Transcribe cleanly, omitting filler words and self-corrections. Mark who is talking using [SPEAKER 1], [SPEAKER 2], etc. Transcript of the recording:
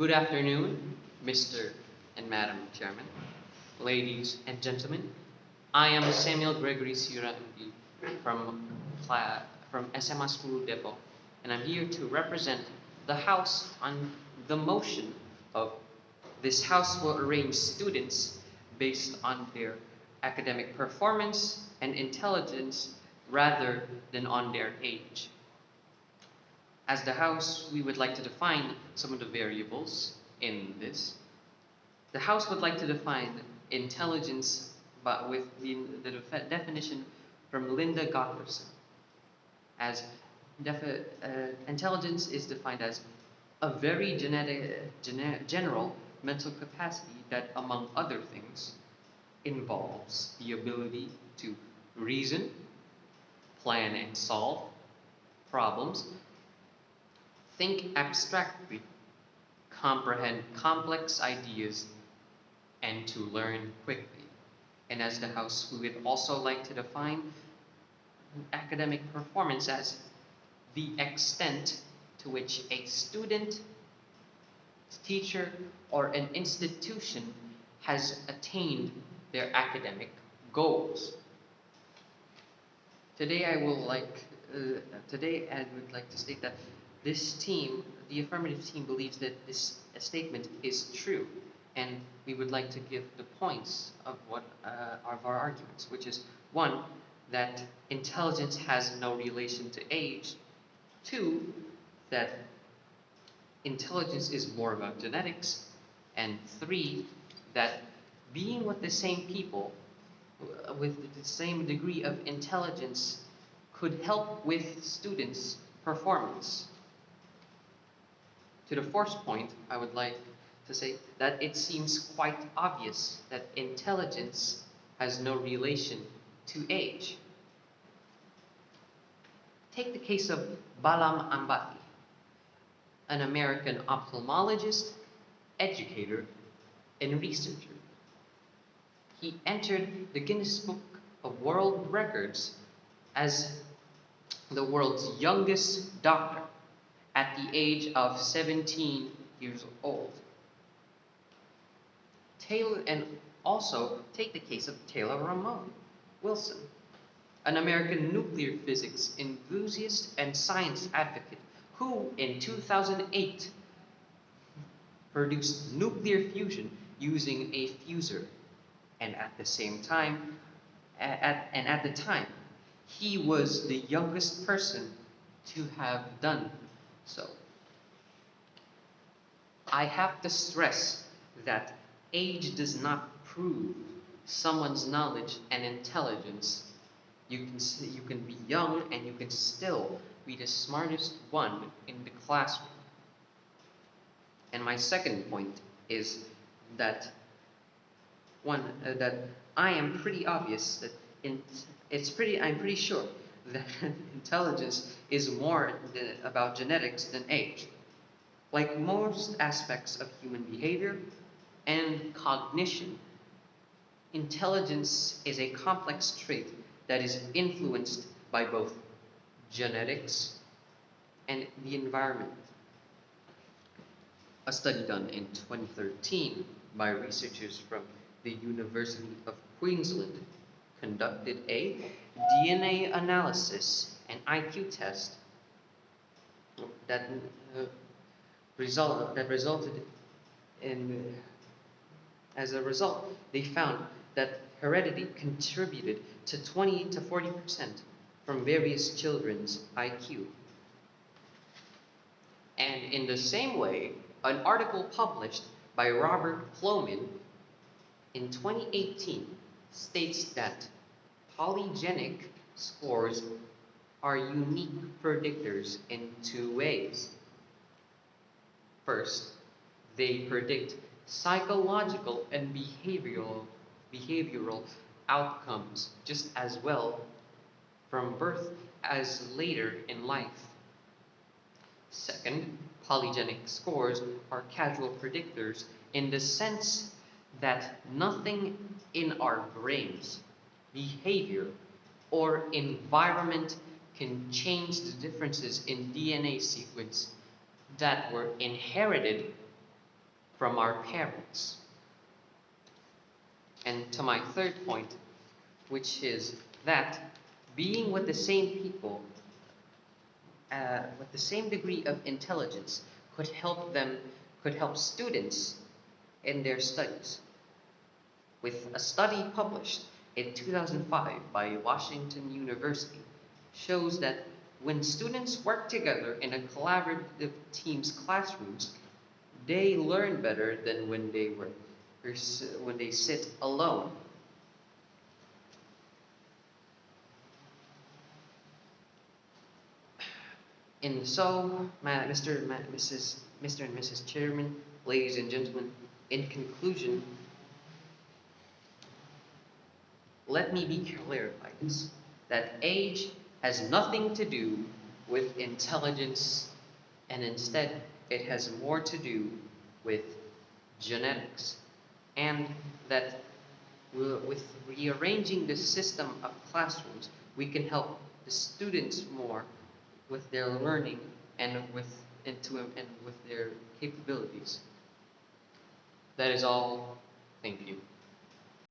[SPEAKER 1] Good afternoon, Mr. and Madam Chairman, ladies and gentlemen. I am Samuel Gregory Sira MD from SMA School Depot, and I'm here to represent the House on the motion of this House will arrange students based on their academic performance and intelligence rather than on their age. As the House, we would like to define some of the variables in this. The House would like to define intelligence, but with the definition from Linda Gottliebsen, as intelligence is defined as a very general mental capacity that, among other things, involves the ability to reason, plan and solve problems, think abstractly, comprehend complex ideas, and to learn quickly. And as the House, we would also like to define academic performance as the extent to which a student, teacher, or an institution has attained their academic goals. Today I would like to state that this team, the affirmative team, believes that this statement is true, and we would like to give the points of what of our arguments, which is one, that intelligence has no relation to age; two, that intelligence is more about genetics; and three, that being with the same people with the same degree of intelligence could help with students' performance. To the fourth point, I would like to say that it seems quite obvious that intelligence has no relation to age. Take the case of Balam Ambati, an American ophthalmologist, educator, and researcher. He entered the Guinness Book of World Records as the world's youngest doctor at the age of 17 years old. And also take the case of Taylor Ramon Wilson, an American nuclear physics enthusiast and science advocate who, in 2008, produced nuclear fusion using a fusor, and at the time, he was the youngest person to have done so. I have to stress that age does not prove someone's knowledge and intelligence. You can be young and you can still be the smartest one in the classroom. And my second point is that that I am pretty obvious that I'm pretty sure that intelligence is more about genetics than age. Like most aspects of human behavior and cognition, intelligence is a complex trait that is influenced by both genetics and the environment. A study done in 2013 by researchers from the University of Queensland conducted a DNA analysis and IQ test that resulted in, as a result, they found that heredity contributed to 20 to 40% from various children's IQ. And in the same way, an article published by Robert Plomin in 2018 states that polygenic scores are unique predictors in two ways. First, they predict psychological and behavioral outcomes just as well from birth as later in life. Second, polygenic scores are causal predictors in the sense that nothing in our brains, behavior, or environment can change the differences in DNA sequence that were inherited from our parents. And to my third point, which is that being with the same people with the same degree of intelligence could help students in their studies. With a study published in 2005 by Washington University, shows that when students work together in a collaborative team's classrooms, they learn better than when they sit alone. And so, Mr. and Mrs. Chairman, ladies and gentlemen, in conclusion, let me be clear by this, that age has nothing to do with intelligence, and instead it has more to do with genetics. And that with rearranging the system of classrooms, we can help the students more with their learning and with their capabilities. That is all. Thank you.